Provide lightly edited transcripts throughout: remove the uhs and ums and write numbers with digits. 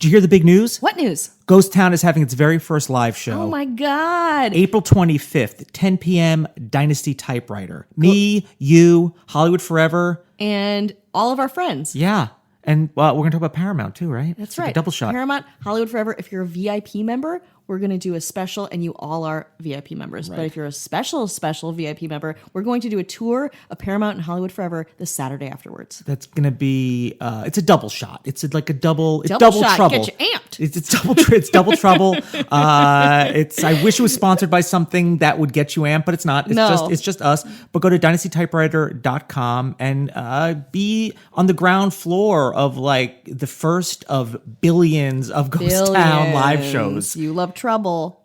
Did you hear the big news? What news? Ghost Town is having its very first live show. Oh my God. April 25th, 10 p.m., Dynasty Typewriter. Me, you, Hollywood Forever. And all of our friends. Yeah. And we're going to talk about Paramount too, right? That's It's like right. a double shot. Paramount, Hollywood Forever. If you're a VIP member, we're going to do a special, and you all are VIP members. Right. But if you're a special VIP member, we're going to do a tour of Paramount and Hollywood Forever the Saturday afterwards. That's going to be, it's a double shot. It's like a double Double shot, trouble. get you amped. It's double trouble. I wish it was sponsored by something that would get you amped, but it's not. It's just us. But go to dynastytypewriter.com and be on the ground floor of like the first of billions of Ghost Town live shows. You love trouble.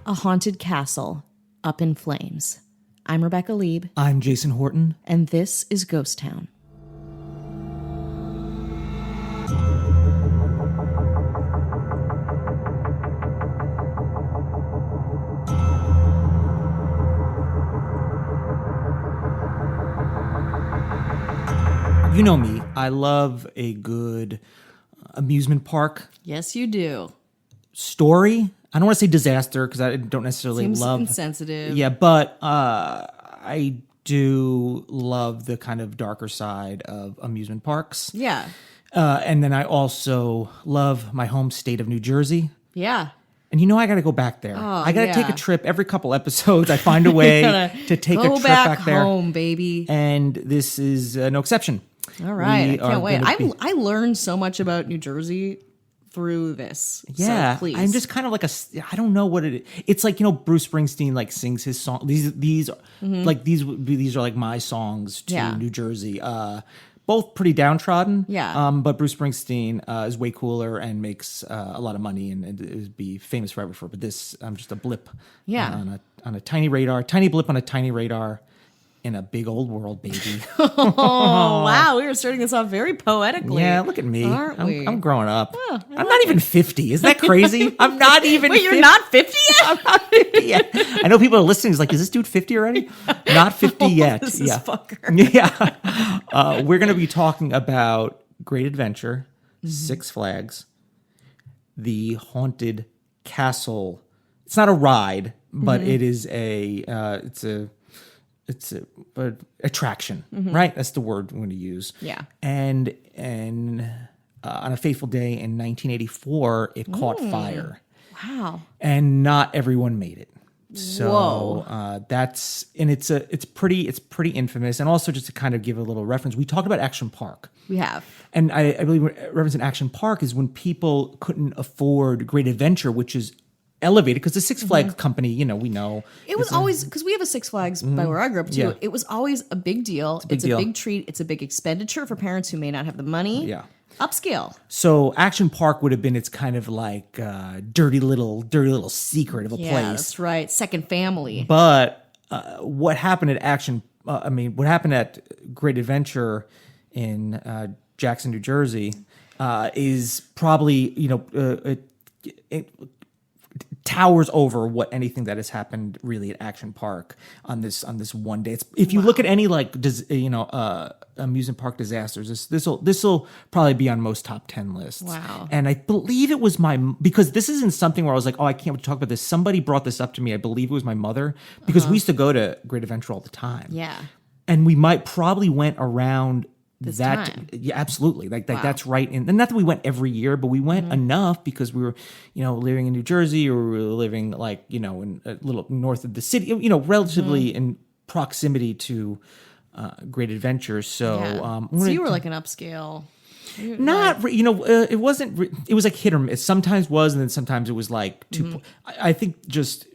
A haunted castle up in flames. I'm Rebecca Lieb. I'm Jason Horton. And this is Ghost Town. You know me. I love a good amusement park Yes, you do. story. I don't want to say disaster because I don't necessarily Seems love. insensitive. Yeah, but I do love the kind of darker side of amusement parks. Yeah. And then I also love my home state of New Jersey. Yeah. And I got to go back there. I got to take a yeah. trip every couple episodes. I find a way to take a trip back there. Go back home, baby. And this is no exception. All right. We I can't wait. are gonna be- I learned so much about New Jersey through this. Yeah, So please. I'm just kind of like I don't know what it is. It's like, Bruce Springsteen like sings his song. These are like my songs to Yeah. New Jersey. Both pretty downtrodden. Yeah. But Bruce Springsteen is way cooler and makes a lot of money and it would be famous forever for. But this, I'm just a blip. Yeah. On a tiny radar, tiny blip on a tiny radar. In a big old world, baby. Oh, wow. We were starting this off very poetically. Yeah, look at me. Aren't we? I'm growing up. I'm not even 50. Isn't that crazy? I'm not even Wait, 50. you're not 50 yet? I'm not 50 yet. I know people are listening. Is like, is this dude 50 already? Not 50 yet. This yeah. is fucker. Yeah. We're going to be talking about Great Adventure, Six Flags, the Haunted Castle. It's not a ride, but it is it's a attraction, right? That's the word we're going to use. Yeah. And on a fateful day in 1984, it caught fire. Wow. And not everyone made it. So Whoa. it's pretty infamous. And also just to kind of give a little reference, we talked about Action Park. We have. And I believe reference in Action Park is when people couldn't afford Great Adventure, which is elevated because the Six Flags company, we know. It was always, because we have a Six Flags by where I grew up too. Yeah. It was always a big deal. It's a big treat. It's a big expenditure for parents who may not have the money. Yeah. Upscale. So Action Park would have been its kind of like dirty little secret of a Yeah, place. that's right. Second family. But what happened at what happened at Great Adventure in Jackson, New Jersey, is probably it towers over what anything that has happened really at Action Park on this one day. If you look at any amusement park disasters, this will probably be on most top 10 lists. Wow. And I believe it was because this isn't something where I was like, oh, I can't talk about this. Somebody brought this up to me. I believe it was my mother because we used to go to Great Adventure all the time. Yeah. And we probably went around This that time. Yeah, absolutely. Like that's right. And not that we went every year, but we went enough because we were, living in New Jersey, or we were living in a little north of the city, relatively in proximity to Great Adventure. So, Yeah. So you were like an upscale. it wasn't. It was like hit or miss. Sometimes was, and then sometimes it was like two. I think just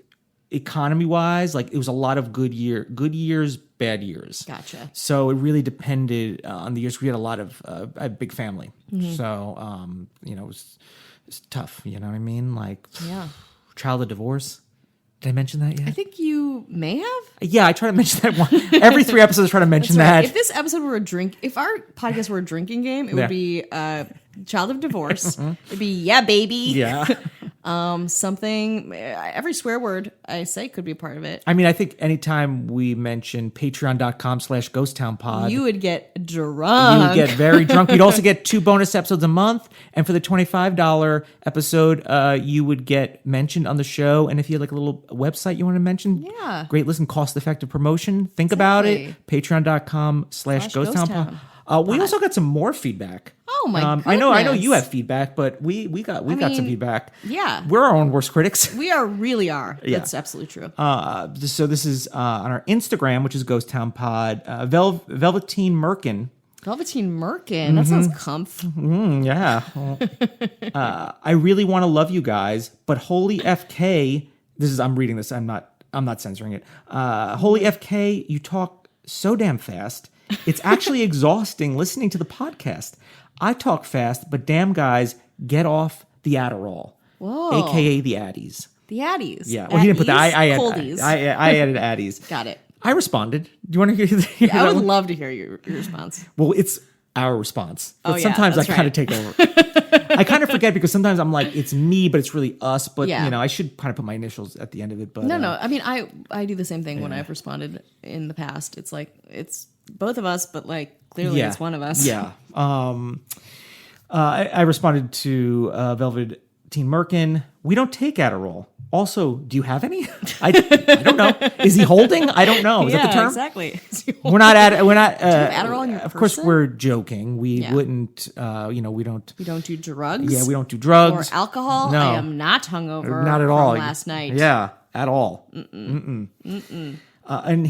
economy wise, like it was a lot of good years, bad years. Gotcha. So it really depended on the years. We had a lot of a big family, so it was tough. You know what I mean? Like, child of divorce. Did I mention that yet? I think you may have. Yeah, I try to mention that one every 3 episodes. I try to mention That's right. that. If this episode were if our podcast were a drinking game, it would be child of divorce. It'd be baby. Yeah. something. Every swear word I say could be a part of it. I mean, I think anytime we mention patreon.com/ghosttownpod, You would get drunk. you would get very drunk. You'd also get 2 bonus episodes a month. And for the $25 episode, you would get mentioned on the show. And if you had like a little website you want to mention, Yeah. great listen, cost-effective promotion. Think about it. Exactly. Patreon.com/ghosttownpod. We also got some more feedback. Oh my I know goodness. you have feedback, but we got some mean, feedback. yeah. We're our own worst critics. We really are. Yeah. That's absolutely true. So this is on our Instagram, which is Ghost Town Pod. Velveteen Merkin. Velveteen Merkin. That sounds comf. Yeah. I really want to love you guys, but holy FK. I'm reading this. I'm not censoring it. Holy FK, you talk so damn fast. It's actually exhausting listening to the podcast. I talk fast, but damn guys, get off the Adderall. Whoa. AKA the Addies. The Addies. Yeah. Well, he didn't put that. I Coldies. added Addies. Got it. I responded. Do you want to hear I that would one? love to hear your response. Well, it's our response. But Oh, yeah, sometimes I that's kind of right. take over. I kind of forget because sometimes I'm like, it's me, but it's really us. But, Yeah. I should kind of put my initials at the end of it. But No. I mean, I do the same thing when I've responded in the past. It's like, it's both of us, but like clearly it's one of us. Yeah. I responded to Velveteen Merkin. We don't take Adderall. Also, do you have any? I don't know. Is he holding? I don't know. Is that the term? Exactly. We're not. Adderall in your Of course, person? we're joking. We Yeah. wouldn't. We don't. We don't do drugs. Yeah, we don't do drugs Or alcohol. No. I am not hungover. Not at from all. last night. Yeah, at all. And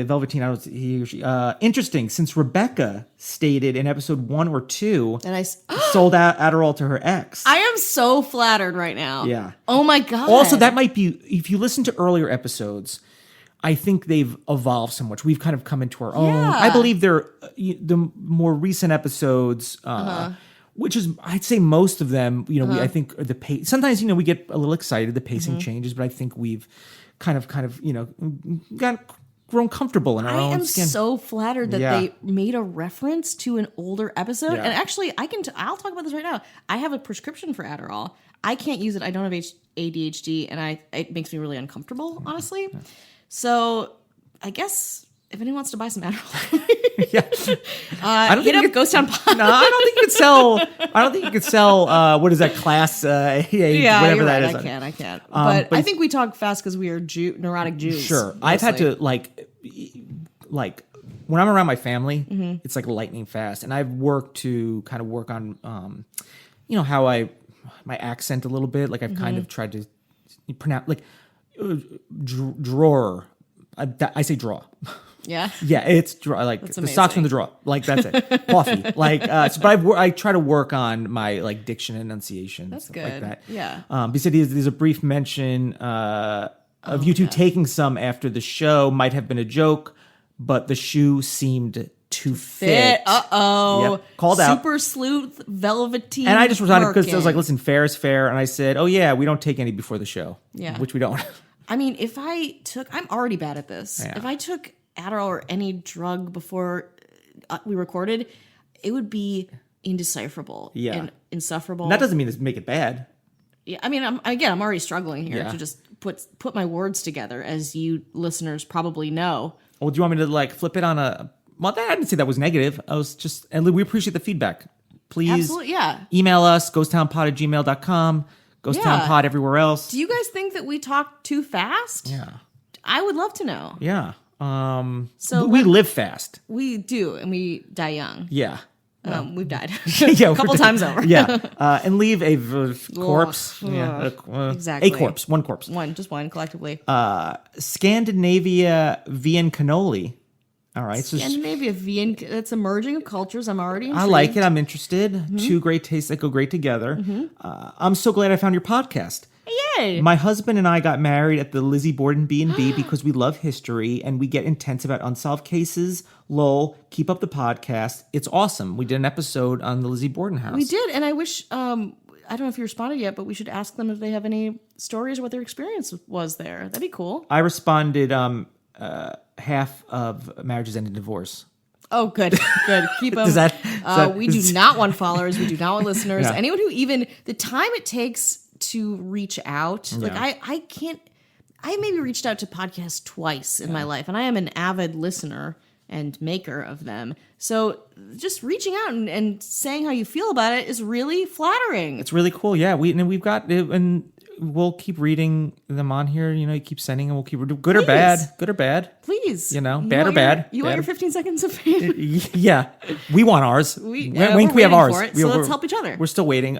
Velveteen, I don't. He or she. Interesting, since Rebecca stated in episode 1 or 2 And I sold out Adderall to her ex. am so flattered right now. Yeah. Oh my God. Also, that might be, if you listen to earlier episodes, I think they've evolved so much. We've kind of come into our own. Yeah. I believe the more recent episodes, which is, I'd say most of them, I think the pace, sometimes, we get a little excited, the pacing changes, but I think we've kind of, grown comfortable in our I own am skin. so flattered that Yeah. they made a reference to an older episode. Yeah. And actually, I'll talk about this right now. I have a prescription for Adderall. I can't use it. I don't have ADHD, and it makes me really uncomfortable, honestly. So I guess if anyone wants to buy some Adderall, I hit up Ghost Town Pod. No, I don't think you could sell. I don't think you could sell. What is that class? Yeah, whatever you're that right. is. I can't. But I think we talk fast because we are neurotic Jews. Sure, I've had mostly. to like when I'm around my family, it's like lightning fast, and I've worked on, how my accent a little bit. Like I've kind of tried to pronounce like drawer. I say draw. Yeah. Yeah, it's draw, like the amazing. socks from the draw. Like that's it. Coffee. Like but I try to work on my like diction enunciation. That's stuff like good. that. Yeah. He said there's a brief mention of you two taking some after the show. Might have been a joke, but the shoe seemed to fit. Uh-oh. Yep. Called out. Super sleuth, velveteen. And I just responded because I was like, Merkin. listen, fair is fair. And I said, oh yeah, we don't take any before the show. Yeah. Which we don't. I mean, I'm already bad at this. Yeah. If I took Adderall or any drug before we recorded, it would be indecipherable and insufferable. And that doesn't mean to make it bad. Yeah, I mean, I'm already struggling here Yeah. to just put my words together, as you listeners probably know. Well, do you want me to like flip it on a? Well, I didn't say that was negative. I was just, and we appreciate the feedback. Please Absolutely, yeah. email us, ghosttownpod@gmail.com, ghosttownpod everywhere else. Do you guys think that we talk too fast? Yeah. I would love to know. Yeah. So we live fast. We do, and we die young. Yeah. We've died Yeah, a couple times over. Yeah. And leave a corpse. Ugh. Yeah. Exactly. A corpse. One corpse. Just one collectively. Scandinavia Vian cannoli. All right. So Scandinavia, Vian, that's a merging of cultures. I'm already intrigued. I like it. I'm interested. Two great tastes that go great together. I'm so glad I found your podcast. Yay! My husband and I got married at the Lizzie Borden B&B because we love history and we get intense about unsolved cases. Lol, keep up the podcast. It's awesome. We did an episode on the Lizzie Borden house. We did, and I wish, I don't know if you responded yet, but we should ask them if they have any stories or what their experience was there. That'd be cool. I responded half of marriages end in divorce. Oh, good. Keep them. Does that- we do not want followers. We do not want listeners. Yeah. Anyone who even, the time it takes to reach out. Like I can't. I maybe reached out to podcasts twice in my life, and I am an avid listener and maker of them. So just reaching out and saying how you feel about it is really flattering. It's really cool. Yeah, we've got, and we'll keep reading them on here. You know, you keep sending them. We'll keep good or bad. Please. You know, bad or bad. You want your 15 seconds of fame? Yeah, we want ours. We we have ours. For it, so let's help each other. We're still waiting.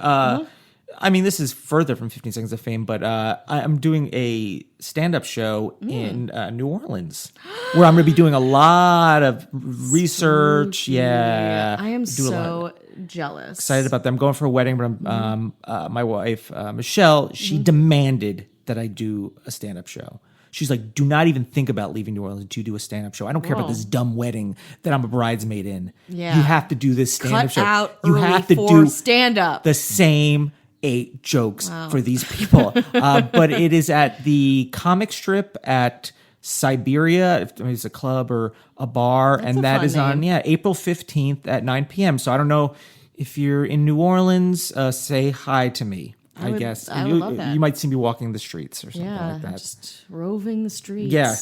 I mean, this is further from 15 Seconds of Fame, but I'm doing a stand-up show in New Orleans where I'm going to be doing a lot of research. Yeah. I am so jealous. Excited about that. I'm going for a wedding, but my wife, Michelle, she demanded that I do a stand-up show. She's like, do not even think about leaving New Orleans to do a stand-up show. I don't care about this dumb wedding that I'm a bridesmaid in. Yeah. You have to do this stand-up show. You have to do stand-up. The same 8 jokes for these people. But it is at the comic strip at Siberia, if it's a club or a bar. That's that is on April 15th at 9 p.m. So I don't know if you're in New Orleans, say hi to me. I guess I would love that. You might see me walking the streets or something like that. Just roving the streets. Yeah,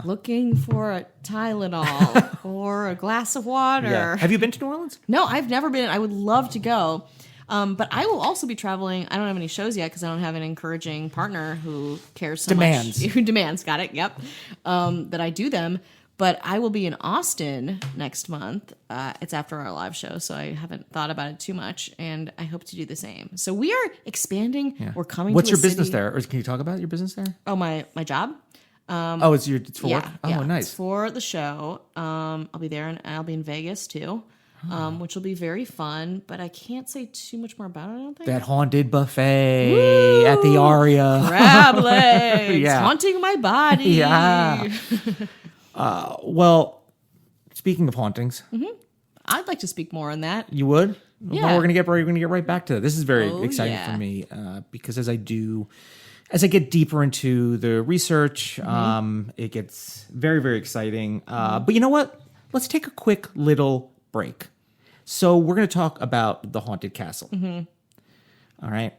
looking for a Tylenol or a glass of water. Yeah. Have you been to New Orleans? No, I've never been. I would love to go. But I will also be traveling. I don't have any shows yet because I don't have an encouraging partner who cares so much. Who demands. Got it. Yep. That I do them. But I will be in Austin next month. It's after our live show, so I haven't thought about it too much, and I hope to do the same. So we are expanding. Yeah. We're coming. What's to your a business city. there? Or can you talk about your business there? Oh, my job. It's for work. Oh, nice. It's for the show. I'll be there, and I'll be in Vegas too. Which will be very fun, but I can't say too much more about it, I don't think. That haunted buffet at the Aria. Crab legs, haunting my body. Yeah. Well, speaking of hauntings. I'd like to speak more on that. You would? Yeah. Well, we're gonna get right back to that. This is very exciting for me because as I get deeper into the research, it gets very, very exciting. But you know what? Let's take a quick little break. So we're going to talk about the Haunted Castle. All right.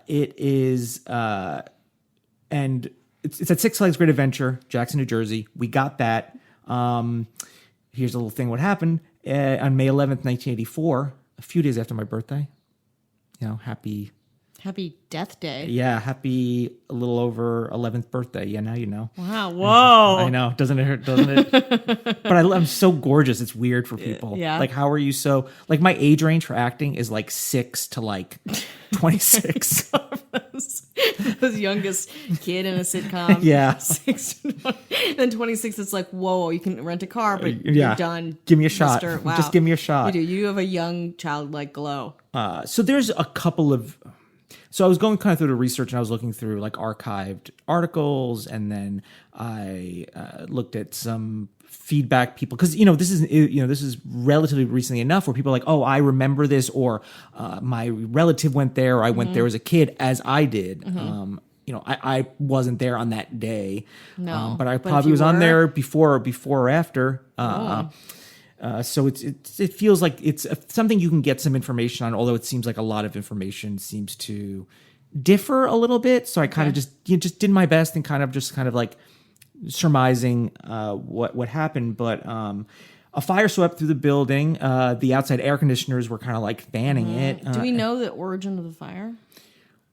It is, and it's at Six Flags Great Adventure, Jackson, New Jersey. We got that. Here's a little thing. What happened on May 11th, 1984, a few days after my birthday. You know, happy Death Day. Yeah, happy a little over 11th birthday. Yeah, now you know. Wow, whoa. I know. Doesn't it hurt? Doesn't it? But I'm so gorgeous. It's weird for people. Yeah. Like, how are you so... Like, my age range for acting is like 6 to like 26. Those youngest kid in a sitcom. Yeah. 6 to 20. Then 26, it's like, whoa, you can rent a car, but you're done. Give me a shot. Wow. Just give me a shot. You do. You have a young, childlike glow. So there's a couple of... So I was going kind of through the research and I was looking through like archived articles, and then I looked at some feedback people, because this is relatively recently enough where people are like, oh, I remember this, or my relative went there, or I went there as a kid, as I did. I wasn't there on that day, but I probably was on there before or after. So it feels like it's something you can get some information on, although it seems like a lot of information seems to differ a little bit. So I kind of just did my best and kind of like surmising what happened. But a fire swept through the building. The outside air conditioners were kind of like fanning it. Do we know the origin of the fire?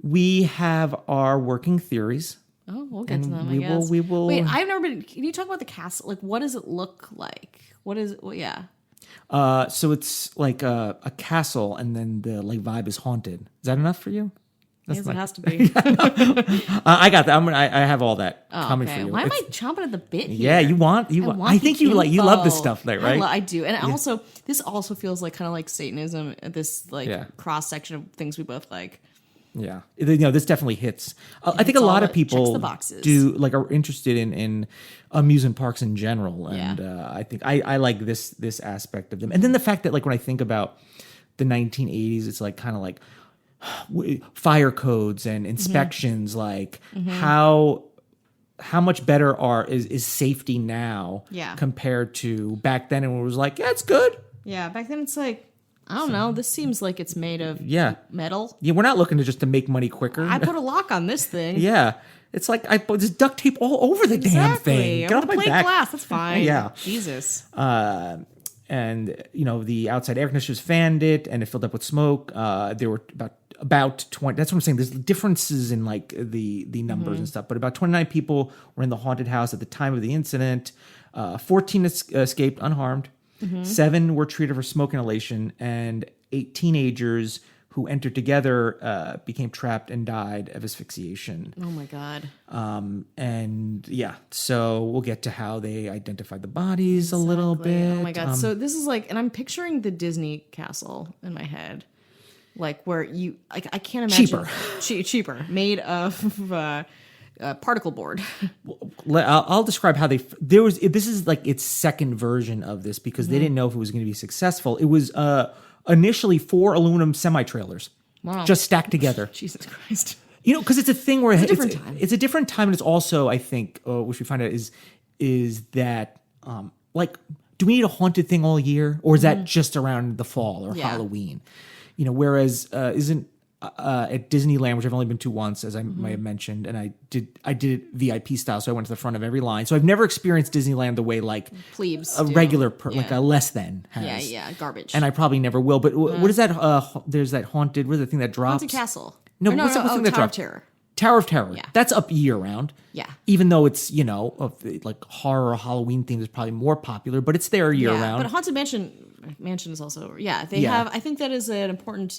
We have our working theories. Oh, we'll get to them, I guess. We will. Wait, I've never been... Can you talk about the castle? Like, what does it look like? What is it? Well, yeah. So it's like a castle, and then the like vibe is haunted. Is that enough for you? Yes, it has to be. I got that. I have all that coming for you. Why am I chomping at the bit here? Yeah, you want. I think you love this stuff, right? I do, and also this also feels like kind of like Satanism. This cross section of things we both like. Yeah, this definitely hits. I think a lot of people are interested in amusement parks in general, and I think I like this aspect of them. And then the fact that like when I think about the 1980s, it's like kind of like fire codes and inspections, like how much better is safety now compared to back then, and it was like, yeah, it's good. Yeah, back then it's like, I don't know. This seems like it's made of Yeah. metal. Yeah, we're not looking to make money quicker. I put a lock on this thing. Yeah. It's like I put this duct tape all over the damn thing. I'm Get off gonna my plate back. glass. That's fine. Yeah. Jesus. And the outside air conditioners fanned it, and it filled up with smoke. There were about 20. That's what I'm saying. There's differences in like the numbers and stuff, but about 29 people were in the haunted house at the time of the incident. 14 escaped unharmed. 7 were treated for smoke inhalation, and 8 teenagers who entered together became trapped and died of asphyxiation. Oh my God. And yeah, so we'll get to how they identified the bodies a little bit. Oh my God. So this is like, and I'm picturing the Disney castle in my head. Like where I can't imagine. Cheaper. Made of particle board. I'll describe how this is like its second version of this because they didn't know if it was going to be successful. It was initially 4 aluminum semi-trailers. Wow. Just stacked together. Jesus Christ. Because it's a thing where it's a different time. It's a different time, and it's also, I think, which we find out is that like, do we need a haunted thing all year, or is that just around the fall or Halloween? Whereas isn't at Disneyland, which I've only been to once, as I might have mentioned, and I did it VIP style, so I went to the front of every line. So I've never experienced Disneyland the way like plebes a do. regular like a less than has. Yeah, garbage. And I probably never will. But what is that? There's that haunted. What is the thing that drops? Haunted castle. No, what's the thing that Tower of drops? Terror. Tower of Terror. Yeah. That's up year round. Yeah. Even though it's, like horror or Halloween themes is probably more popular, but it's there year round. But Haunted Mansion is also, they have, I think that is an important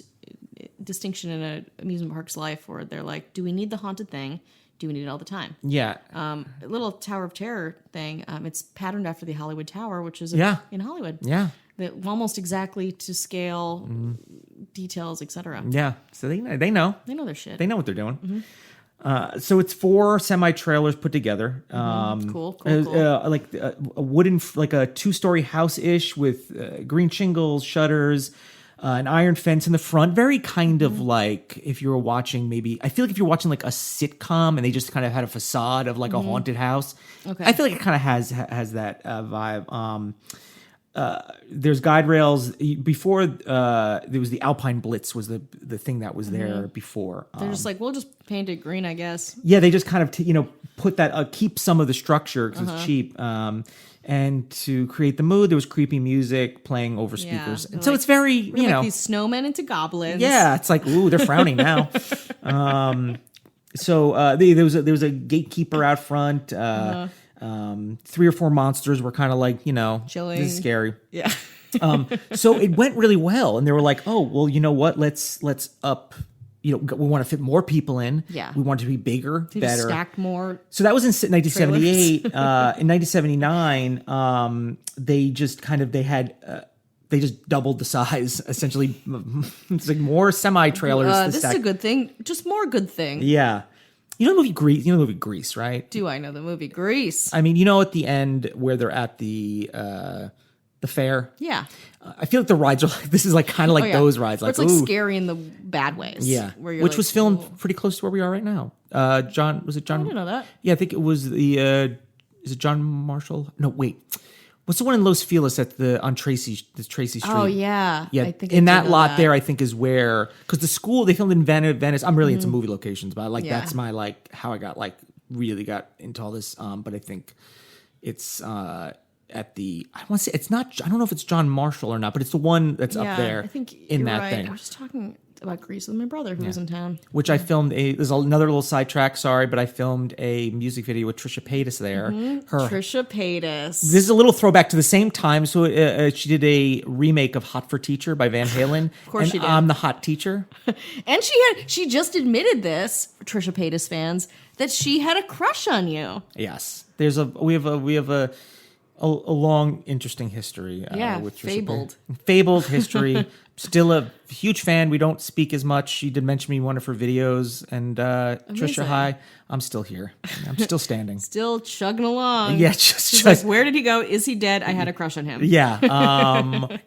distinction in an amusement park's life where they're like, do we need the haunted thing? Do we need it all the time? Yeah. A little Tower of Terror thing, it's patterned after the Hollywood Tower, which is in Hollywood. Yeah. That almost exactly to scale, details, etc. Yeah. So they know. They know their shit. They know what they're doing. So it's 4 semi-trailers put together. Cool. Like a wooden, like a 2-story house-ish with green shingles, shutters, an iron fence in the front. Very kind of like if you were watching I feel like if you're watching like a sitcom and they just kind of had a facade of like a haunted house. Okay. I feel like it kind of has that vibe. There's guide rails before there was the Alpine Blitz was the thing that was there before. They're just like, we'll just paint it green, I guess. Yeah, they just kind of put that keep some of the structure because it's cheap. And to create the mood, there was creepy music playing over speakers. And so it's very like these snowmen into goblins. Yeah, it's like, ooh, they're frowning now. So there was a gatekeeper out front. 3 or 4 monsters were kind of like, chilling. This is scary. Yeah. So it went really well, and they were like, "Oh, well, you know what? Let's up. We want to fit more people in. Yeah, we want it to be bigger, they better, just stacked more." So that was in 1978. In 1979, they just they just doubled the size. Essentially, it's like more semi-trailers. This is a good thing. Just more good thing. Yeah. You know the movie Grease? You know the movie Grease, right? Do I know the movie Grease? I mean, at the end where they're at the fair. Yeah. I feel like the rides are like, this is like kind of like those rides. Like, it's like scary in the bad ways. Yeah. Which was filmed pretty close to where we are right now. John? I didn't know that. Yeah, I think it was is it John Marshall? No, wait. What's the one in Los Feliz on Tracy Street? Oh, yeah. Yeah, I think in that lot there, I think is where, because the school, they filmed in Venice. I'm really into movie locations, but that's my, how I really got into all this. But I think it's at the, I want to say, it's not, I don't know if it's John Marshall or not, but it's the one that's up there I think in you're that right. thing. I was just talking about Grease with my brother who was in town. Which I filmed there's another little sidetrack, sorry, but I filmed a music video with Trisha Paytas there. Trisha Paytas. This is a little throwback to the same time. So she did a remake of Hot for Teacher by Van Halen. Of course she did. I'm the hot teacher. And she just admitted this, Trisha Paytas fans, that she had a crush on you. Yes. We have a long, interesting history. With Trisha Fabled history. Still a huge fan. We don't speak as much. She did mention me in one of her videos. And Trisha, hi. I'm still here. I'm still standing. Still chugging along. Yeah, She's like, where did he go? Is he dead? I had a crush on him. Yeah.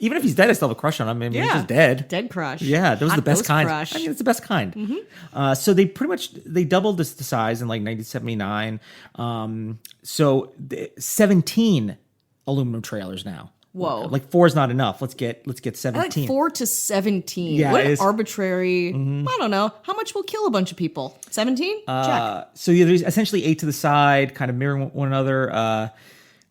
Even if he's dead, I still have a crush on him. I mean, he's just dead. Dead crush. Yeah, that was the best kind. Crush. I mean, it's the best kind. So they doubled the size in 1979. So 17 aluminum trailers now. Whoa. Like 4 is not enough. Let's get I like 17. 4 to 17. Yeah, what it an is. arbitrary. I don't know. How much will kill a bunch of people? 17? Check. So yeah, there's essentially 8 to the side, kind of mirroring one another.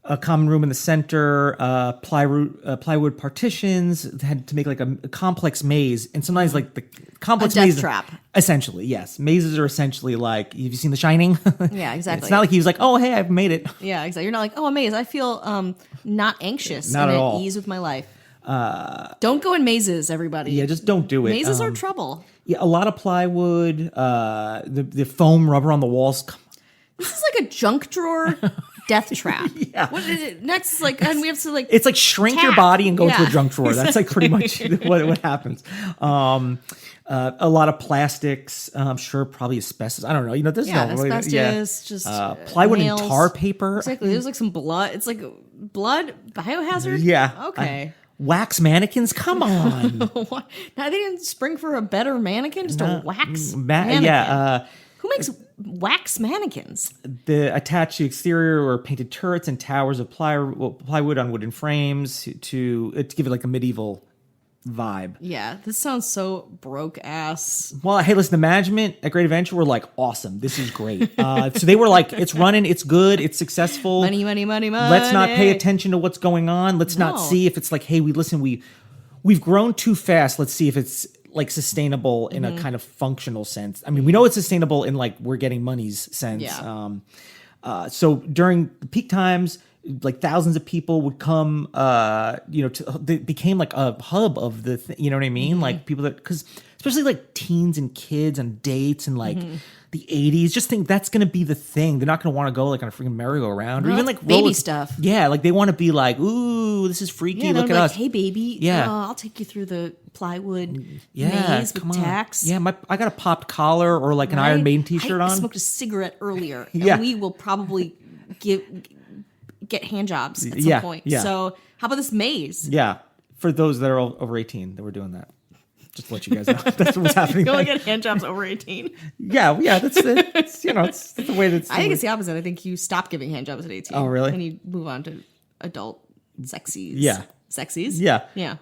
A common room in the center, plywood partitions, had to make like a complex maze. And sometimes like the complex A death maze. trap. Essentially, yes. Mazes are essentially like, have you seen The Shining? Yeah, exactly. It's not like he was like, oh, hey, I've made it. Yeah, exactly. You're not like, oh, amazed. I feel not anxious Not and at at all. ease with my life. Don't go in mazes, everybody. Yeah, just don't do it. Mazes are trouble. Yeah, a lot of plywood, the foam rubber on the walls. This is like a junk drawer death trap. Yeah. What is it? Next is like, and we have to like. It's like shrink your Tack. body and go into Yeah, a junk drawer. That's like pretty much what happens. A lot of plastics. I'm sure probably asbestos. I don't know. You know, there's Yeah, no asbestos, just plywood nails. and tar paper. Exactly. There's like some blood. It's like blood biohazard. Yeah. Okay. Wax mannequins. Come on. What? Now they didn't spring for a better mannequin, just a wax mannequin. Yeah. Who makes wax mannequins? The attached to exterior or painted turrets and towers of plywood on wooden frames to give it like a medieval vibe. Yeah, this sounds so broke ass. Well, hey, listen, the management at Great Adventure were like, awesome. This is great. So they were like, it's running, it's good, it's successful. Money, money, money, money. Let's not pay attention to what's going on. Let's not No. see if it's like, hey, we've grown too fast. Let's see if it's like sustainable in a kind of functional sense. I mean, we know it's sustainable in like we're getting money's sense. Yeah. So during the peak times, like thousands of people would come, they became like a hub of the, you know what I mean? Like people because especially like teens and kids on dates and like the 80s, just think that's going to be the thing. They're not going to want to go like on a freaking merry-go-round or even like baby stuff. Yeah. Like they want to be like, ooh, this is freaky. Yeah, Look at like, us. hey, baby. Yeah. I'll take you through the plywood Yeah, maze with come on. tacks. Yeah, I got a popped collar or like an Right? Iron Maiden t-shirt I on. smoked a cigarette earlier. Yeah. And we will probably get hand jobs at some Yeah, point. yeah. So how about this maze? Yeah, for those that are over 18 that were doing that. Just to let you guys know. That's what's happening. You only get hand jobs over 18. Yeah, that's it. It's, it's the way that's. I think it's the opposite. I think you stop giving hand jobs at 18. Oh, really? And you move on to adult sexies. Yeah. Sexies? Yeah. Yeah.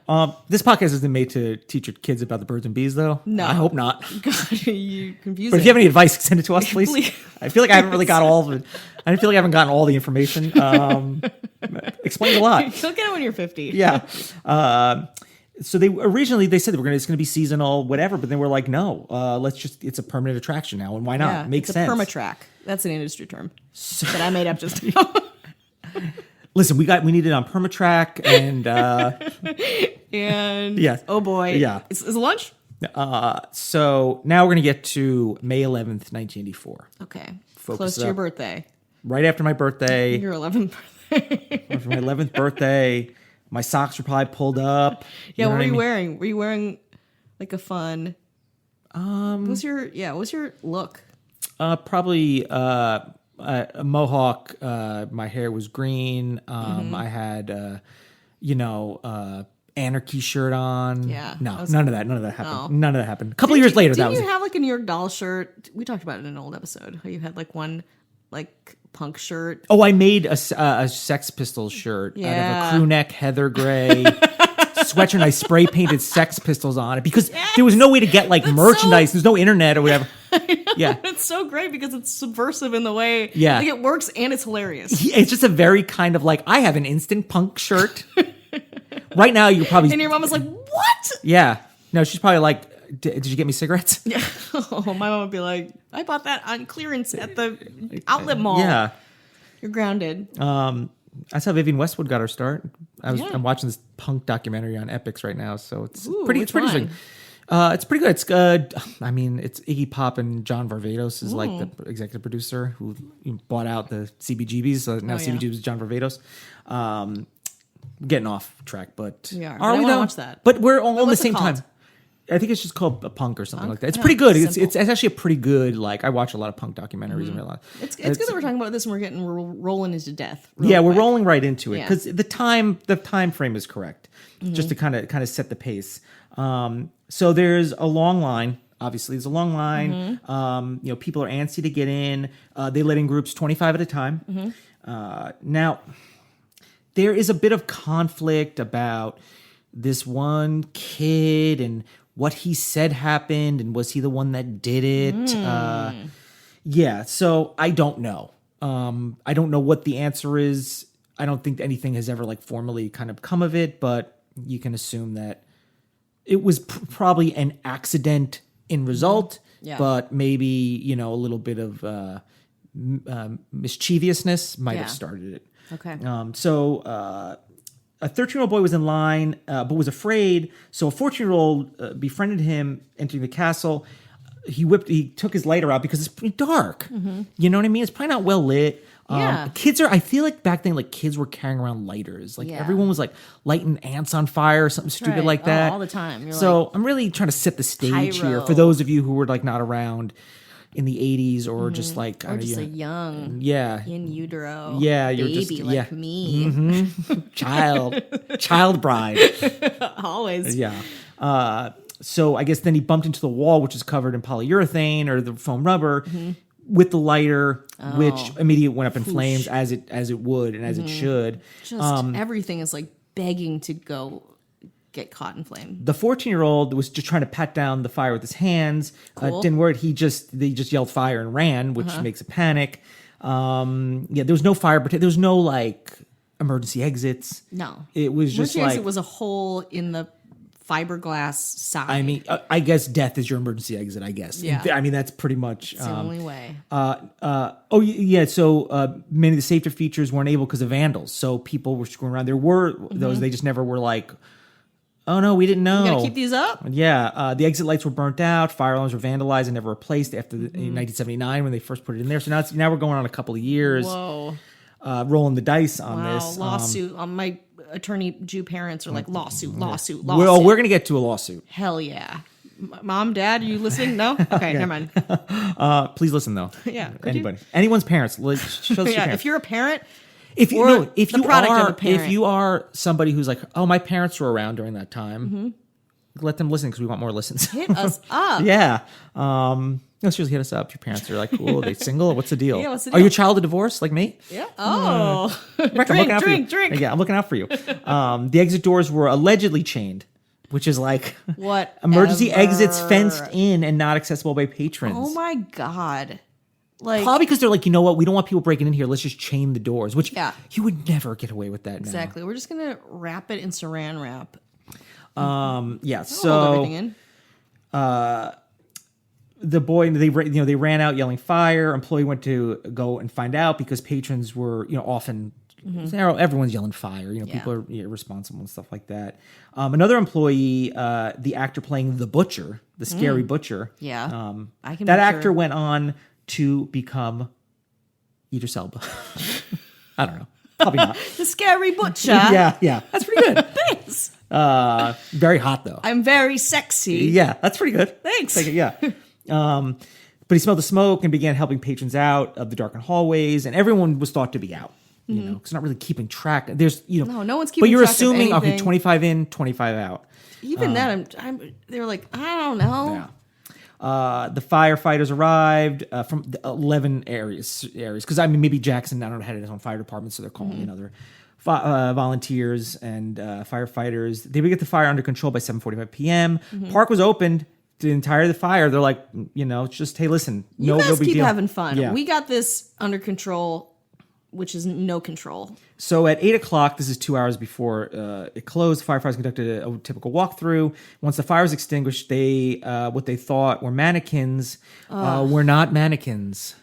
This podcast isn't made to teach your kids about the birds and bees, though. No. I hope not. God, you confusing. But if you have any advice, send it to us, please. Please. I feel like I haven't really got all of it. I feel like I haven't gotten all the information. Explains a lot. You'll get it when you're 50. Yeah. So they said it's going to be seasonal, whatever, but then we're like, no, it's a permanent attraction now, and why not? Yeah, Makes it's sense. a permatrack. That's an industry term that I made up just now. Listen, we need it on permatrack, and And Yes. oh boy, Yeah. Is it lunch? so now we're going to get to May 11th, 1984, Okay, Focus close to up. your birthday. right after my birthday. Your 11th birthday. For my 11th birthday, my socks were probably pulled up. Yeah, know what were I you mean? wearing? Were you wearing like a fun? What was your look? Probably a mohawk. My hair was green. I had, anarchy shirt on. Yeah, No, that was none of that happened. Oh. None of that happened. A couple of years later, that Didn't was you have like a New York Doll shirt? We talked about it in an old episode. How you had like one like punk shirt. Oh, I made a Sex Pistols shirt out Yeah. of a crew neck heather gray sweatshirt. And I spray painted Sex Pistols on it because there was no way to get like merchandise. There's no internet or whatever. Yeah. It's so great because it's subversive in the way Yeah. like it works and it's hilarious. It's just a very kind of like, I have an instant punk shirt. Right now, you're probably. And your mom was like, "What?" Yeah. No, she's probably like, did you get me cigarettes? Yeah. Oh, my mom would be like, "I bought that on clearance at the outlet mall." Yeah. You're grounded. That's how Vivian Westwood got her start. Yeah. I'm watching this punk documentary on Epix right now, so it's Ooh, pretty. which It's pretty one? interesting. It's pretty good. It's good. I mean, it's Iggy Pop and John Varvatos is like the executive producer who bought out the CBGBs. So now Oh, yeah. CBGBs is John Varvatos. Getting off track, but We are. are But I we wanna though? watch that. But we're all on the what's it same called? time. I think it's just called a punk or something like that. It's Oh, pretty good. It's simple. actually a pretty good. Like I watch a lot of punk documentaries and realize It's good that we're talking about this and we're getting rolling into death. yeah, we're quick. rolling right into it Yeah. because the time frame is correct, just to kind of set the pace. So there's a long line. Obviously, there's a long line. People are antsy to get in. They let in groups 25 at a time. Now, there is a bit of conflict about this one kid and what he said happened, and was he the one that did it? Yeah, so I don't know. I don't know what the answer is. I don't think anything has ever like formally kind of come of it, but you can assume that it was probably an accident in result, but maybe, you know, a little bit of mischievousness might have started it. Okay. So a 13-year-old boy was in line, but was afraid. So a 14-year-old befriended him entering the castle. He took his lighter out because it's pretty dark. You know what I mean? It's probably not well lit. I feel like back then, like kids were carrying around lighters. Like everyone was like lighting ants on fire or something stupid like that. all the time. So I'm really trying to set the stage here for those of you who were like not around in the 80s or just like or just a young in utero you're baby just like me. child bride. Always. So I guess then he bumped into the wall, which is covered in polyurethane or the foam rubber, with the lighter, which immediately went up in flames as it would and as it should. Just everything is like begging to go get caught in flame. The 14-year-old was just trying to pat down the fire with his hands. Didn't work. They just yelled fire and ran, which makes a panic. There was no fire, but there was no like emergency exits. No, it was just like it was a hole in the fiberglass side. I mean, I guess death is your emergency exit. I guess. Yeah. I mean, that's pretty much it's the only way. So many of the safety features weren't able because of vandals. So people were screwing around. There were those. They just never were like, oh no, we didn't know. You gotta keep these up. Yeah. The exit lights were burnt out. Fire alarms were vandalized and never replaced after in 1979 when they first put it in there. So now we're going on a couple of years. Whoa. Rolling the dice on this lawsuit. My attorney Jew parents are like lawsuit. Well, we're gonna get to a lawsuit. Hell yeah. Mom, Dad, are you listening? No? Okay, never mind. Please listen though. Yeah. Anyone's parents. Show us your parents. If you're a parent, if parent. you are somebody who's like, oh, my parents were around during that time, let them listen because we want more listens. Hit us up. Yeah. Let's just hit us up. Your parents are like, cool. Are they single? What's the deal? Yeah, what's the Are deal? you a child of divorce like me? Yeah. Oh. Drink. Yeah, I'm looking out for you. The exit doors were allegedly chained, which is like what emergency exits fenced in and not accessible by patrons. Oh my God. Like, probably because they're like, you know what? We don't want people breaking in here. Let's just chain the doors, which you would never get away with that now. Exactly. We're just going to wrap it in saran wrap. So hold everything in. The boy, they ran out yelling fire. Employee went to go and find out because patrons were, often everyone's yelling fire. People are irresponsible and stuff like that. Another employee, the actor playing the butcher, the scary butcher. Yeah, I can. That actor went on to become Idris Elba. I don't know. Probably not. The scary butcher. Yeah, that's pretty good. Thanks. Very hot though. I'm very sexy. Yeah, that's pretty good. Thanks. Yeah. But he smelled the smoke and began helping patrons out of the darkened hallways, and everyone was thought to be out. Because not really keeping track. There's no one's keeping. But you're track assuming of anything. 25 in, 25 out. Even that, they were like, I don't know. Yeah. The firefighters arrived from the 11 areas. Because maybe Jackson, I don't know, had his own fire department, so they're calling in other volunteers and firefighters. They would get the fire under control by 7:45 p.m. Park was opened. The entire the fire, they're like, just hey, listen, you guys no big keep deal. having fun. Yeah. We got this under control, which is no control. So at 8:00, this is 2 hours before it closed. Firefighters conducted a typical walkthrough. Once the fire was extinguished, they what they thought were mannequins were not mannequins.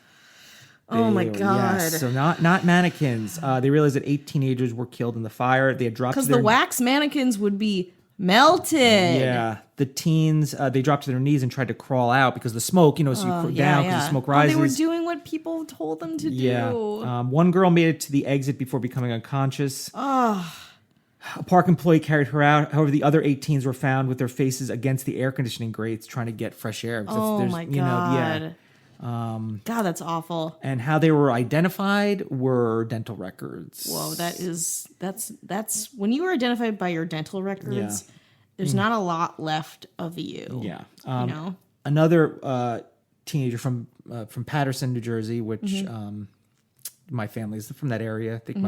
Oh my God! Yes, so not mannequins. They realized that 8 teenagers were killed in the fire. They had dropped because the wax mannequins would be melted. Yeah, the teens they dropped to their knees and tried to crawl out because the smoke, so you down because the smoke rises. They were doing what people told them to do. Yeah, one girl made it to the exit before becoming unconscious. A park employee carried her out. However, the other 8 teens were found with their faces against the air conditioning grates, trying to get fresh air. Oh my God! God, that's awful. And how they were identified were dental records. Whoa, that's when you were identified by your dental records. There's not a lot left of you. Yeah. Another teenager from Paterson, New Jersey, which my family is from that area. I think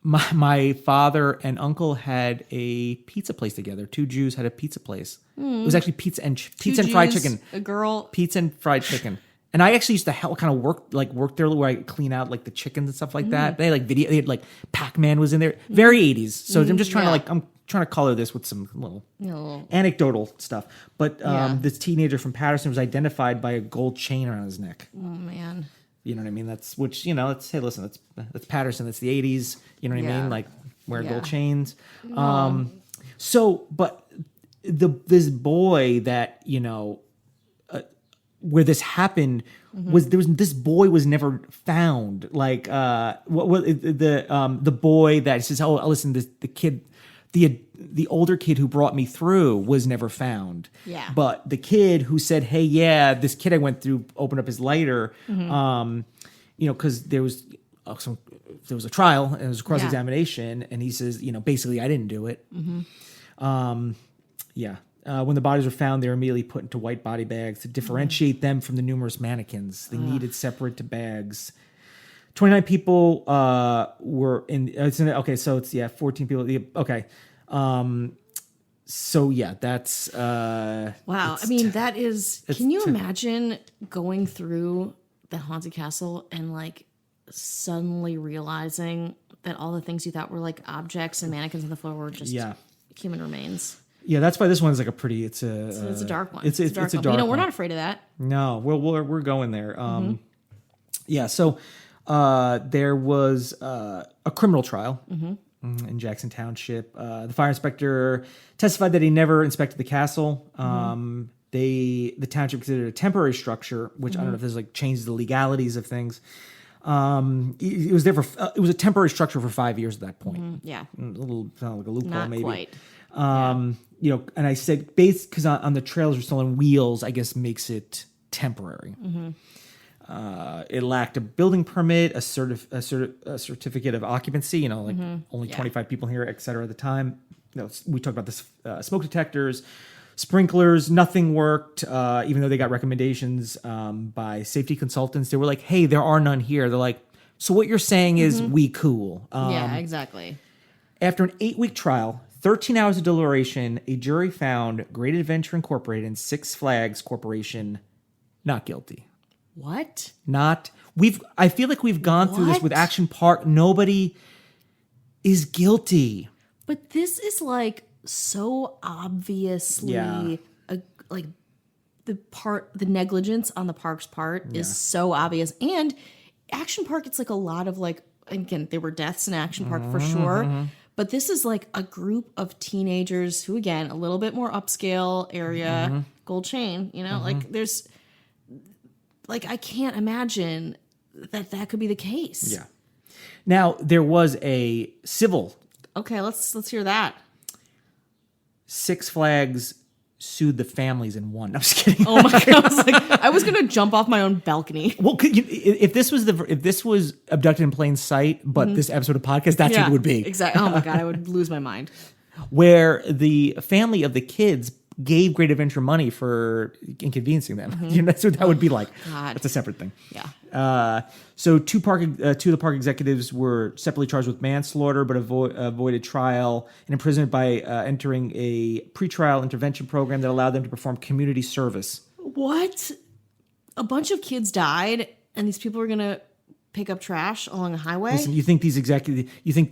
my father and uncle had a pizza place together. Two Jews had a pizza place. It was actually pizza and fried Jews, chicken. a girl. Pizza and fried chicken. And I actually used to kind of work there where I clean out like the chickens and stuff like that. They had like video. They had like Pac-Man was in there. Very 80s. So I'm just trying to I'm trying to color this with some little anecdotal stuff. But this teenager from Patterson was identified by a gold chain around his neck. Oh man. You know what I mean? That's let's hey, listen, that's Patterson. That's the 80s. You know what I mean? Like wearing gold chains. But this boy that where this happened this boy was never found. Like the boy that says, oh, listen, the kid, the older kid who brought me through was never found. Yeah. But the kid who said, hey, yeah, this kid I went through opened up his lighter, because there was a trial and it was a cross-examination, and he says, basically I didn't do it. When the bodies were found, they were immediately put into white body bags to differentiate them from the numerous mannequins. They needed separate bags. 29 people were in. Okay, so it's 14 people. Okay, that's wow. I mean, that is. Can you imagine going through the haunted castle and like suddenly realizing that all the things you thought were like objects and mannequins on the floor were just human remains? Yeah, that's why this one is like a pretty. It's a dark one. It's a dark one. We're not afraid of that. No, we're going there. So there was a criminal trial in Jackson Township. The fire inspector testified that he never inspected the castle. The township considered it a temporary structure, which I don't know if this like changes the legalities of things. It was there for it was a temporary structure for 5 years at that point. Yeah, a little sound like a loophole, not maybe. Quite. And I said, based because on the trails are still on wheels, I guess makes it temporary. It lacked a building permit, a certificate of occupancy. Only 25 people here, et cetera, at the time. We talked about this smoke detectors, sprinklers. Nothing worked, even though they got recommendations by safety consultants. They were like, "Hey, there are none here." They're like, "So what you're saying is we cool?" Yeah, exactly. After an 8-week trial, 13 hours of deliberation, a jury found Great Adventure Incorporated and Six Flags Corporation not guilty. What? I feel like we've gone through this with Action Park. Nobody is guilty. But this is like so obviously like the negligence on the park's part is so obvious. And Action Park, it's like a lot of like, again, there were deaths in Action Park for sure. But this is like a group of teenagers who, again, a little bit more upscale area, gold chain, like there's like, I can't imagine that could be the case. Yeah. Now there was a civil. Okay, let's hear that. Six Flags sued the families and won. I'm just kidding. Oh my god! I was gonna jump off my own balcony. Well, if this was abducted in plain sight, but this episode of podcast, that's what it would be. Exactly. Oh my god, I would lose my mind. Where the family of the kids gave Great Adventure money for inconveniencing them. That's what that would be like. God. That's a separate thing. Yeah. So two of the park executives were separately charged with manslaughter, but avoided trial and imprisonment by entering a pretrial intervention program that allowed them to perform community service. What? A bunch of kids died, and these people are gonna pick up trash along a highway? Listen, you think the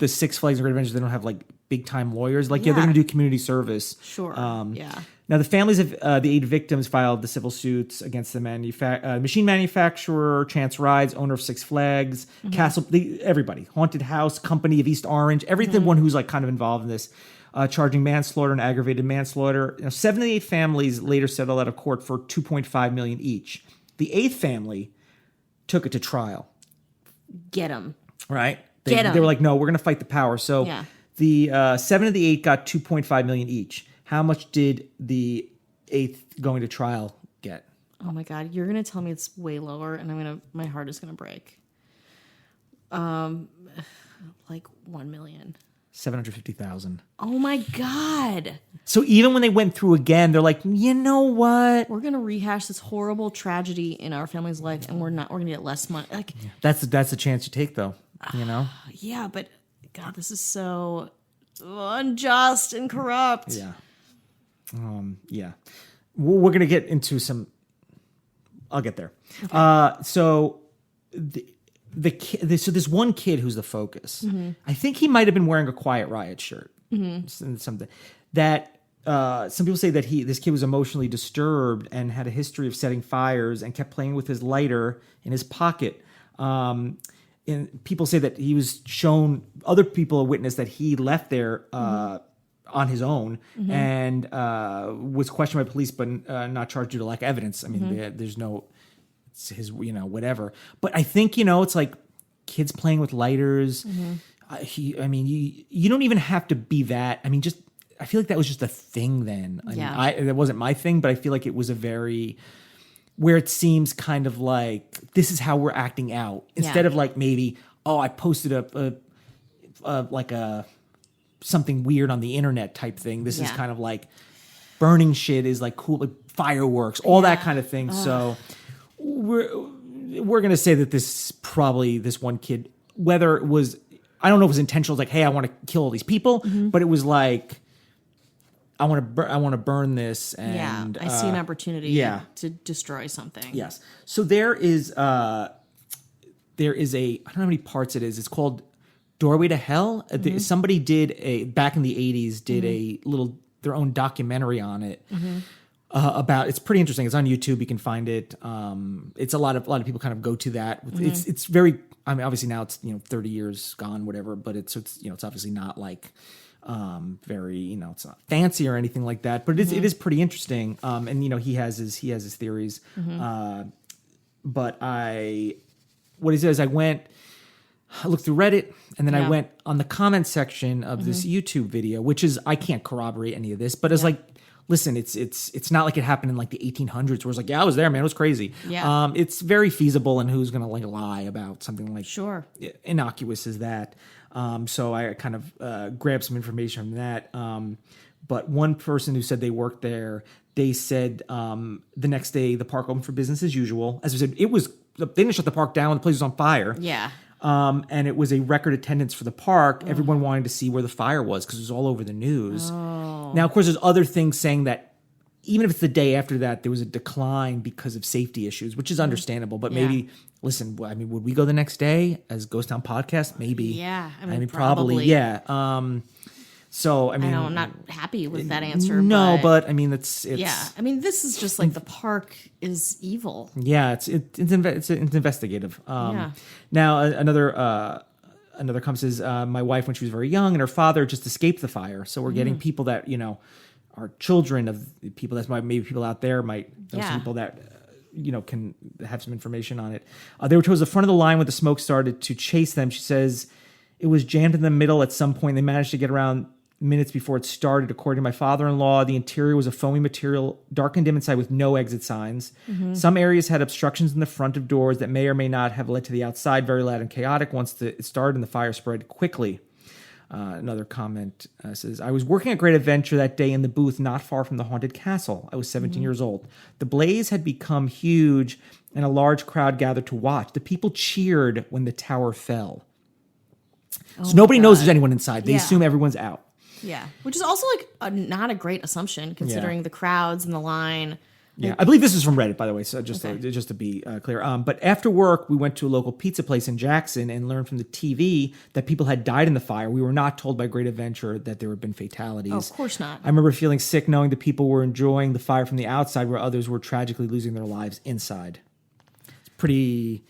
Six Flags and Great Adventures, they don't have like big time lawyers? Like, they're gonna do community service. Sure. Yeah. Now, the families of the 8 victims filed the civil suits against the machine manufacturer, Chance Rides, owner of Six Flags, Castle, everybody, Haunted House, Company of East Orange, everyone who's like kind of involved in this, charging manslaughter and aggravated manslaughter. 7 of the 8 families later settled out of court for $2.5 million each. The 8th family took it to trial. Get them. Right? Get 'em. They were like, no, we're going to fight the power. So the 7 of the 8 got $2.5 million each. How much did the 8th going to trial get? Oh my god, you're gonna tell me it's way lower, and my heart is gonna break. Like 1 million. 750,000. Oh my god. So even when they went through again, they're like, you know what? We're gonna rehash this horrible tragedy in our family's life, and we're gonna get less money. Like that's the chance you take, though. Yeah, but God, this is so unjust and corrupt. Yeah. Yeah. We're going to get into some. I'll get there. Okay. So the kid, so this one kid who's the focus, I think he might have been wearing a Quiet Riot shirt. Something that some people say that this kid was emotionally disturbed and had a history of setting fires and kept playing with his lighter in his pocket. And people say that he was shown, other people witnessed that he left there on his own and was questioned by police, but not charged due to lack of evidence. I mean, there's no, it's his, whatever. But I think, it's like kids playing with lighters. You don't even have to be that. I mean, I feel like that was just a thing then. I mean, that wasn't my thing, but I feel like it was where it seems kind of like this is how we're acting out instead of like maybe, I posted something weird on the internet type thing. This is kind of like burning shit is like cool, like fireworks, all that kind of thing. So we're going to say that this one kid, whether it was, I don't know if it was intentional, like, hey, I want to kill all these people, but it was like, I want to burn this. And I see an opportunity to destroy something. Yes. So there is a, I don't know how many parts it is. It's called Doorway to Hell. Somebody back in the 80s, their own documentary on it. About, it's pretty interesting. It's on YouTube. You can find it. It's a lot of people kind of go to that. It's very, I mean, obviously now it's, 30 years gone, whatever, but it's obviously not like, very, it's not fancy or anything like that, but it is pretty interesting. And he has his theories. But what he says, I looked through Reddit, and then I went on the comment section of this YouTube video, which is, I can't corroborate any of this, but it's like, listen, it's not like it happened in like the 1800s where it's like, I was there, man, it was crazy. Yeah. It's very feasible, and who's going to like lie about something like innocuous as that. So I kind of grabbed some information from that. But one person who said they worked there, they said the next day the park opened for business as usual. As I said, they didn't shut the park down. The place was on fire. Yeah. And it was a record attendance for the park. Everyone wanting to see where the fire was because it was all over the news. Now, of course, there's other things saying that even if it's the day after that, there was a decline because of safety issues, which is understandable. But maybe, listen, I mean, would we go the next day as Ghost Town Podcast? Maybe. Yeah. I mean, probably. Yeah. So, I mean, I'm not happy with that answer. No, but I mean, it's yeah. I mean, this is just like the park is evil. Yeah, it's investigative. Now another comment says my wife, when she was very young, and her father just escaped the fire. So we're getting people that are children of people maybe people out there might know some people that can have some information on it. They were towards the front of the line when the smoke started to chase them. She says it was jammed in the middle at some point. They managed to get around minutes before it started. According to my father-in-law, the interior was a foamy material, dark and dim inside with no exit signs. Some areas had obstructions in the front of doors that may or may not have led to the outside. Very loud and chaotic once it started, and the fire spread quickly. Another comment says, I was working at Great Adventure that day in the booth not far from the haunted castle. I was 17 years old. The blaze had become huge, and a large crowd gathered to watch. The people cheered when the tower fell. So nobody knows there's anyone inside. They assume everyone's out. Yeah, which is also like not a great assumption considering the crowds and the line. Yeah, I believe this is from Reddit, by the way. So just to be clear. But after work, we went to a local pizza place in Jackson and learned from the TV that people had died in the fire. We were not told by Great Adventure that there had been fatalities. Oh, of course not. I remember feeling sick knowing that people were enjoying the fire from the outside, where others were tragically losing their lives inside. It's pretty.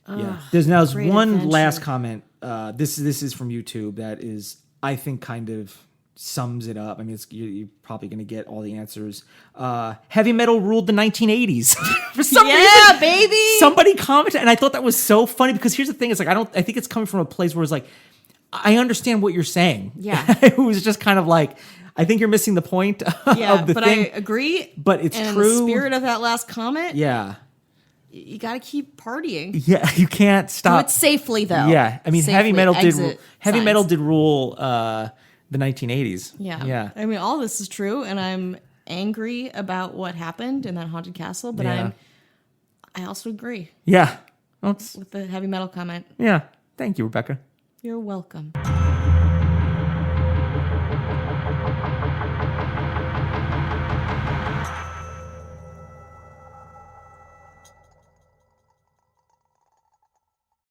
There's one last comment. This is from YouTube that is, I think, kind of sums it up. I mean, you're probably going to get all the answers. Heavy metal ruled the 1980s. For some reason, baby. Somebody commented, and I thought that was so funny because here's the thing: it's like I think it's coming from a place where it's like, I understand what you're saying. Yeah, it was just kind of like, I think you're missing the point of the but thing. I agree. But it's and true. In the spirit of that last comment, you got to keep partying. Yeah, you can't stop. Do it safely, though. Yeah, I mean, heavy metal did rule the 1980s. Yeah. I mean, all this is true, and I'm angry about what happened in that haunted castle, but I also agree. Yeah. With the heavy metal comment. Yeah. Thank you, Rebecca. You're welcome.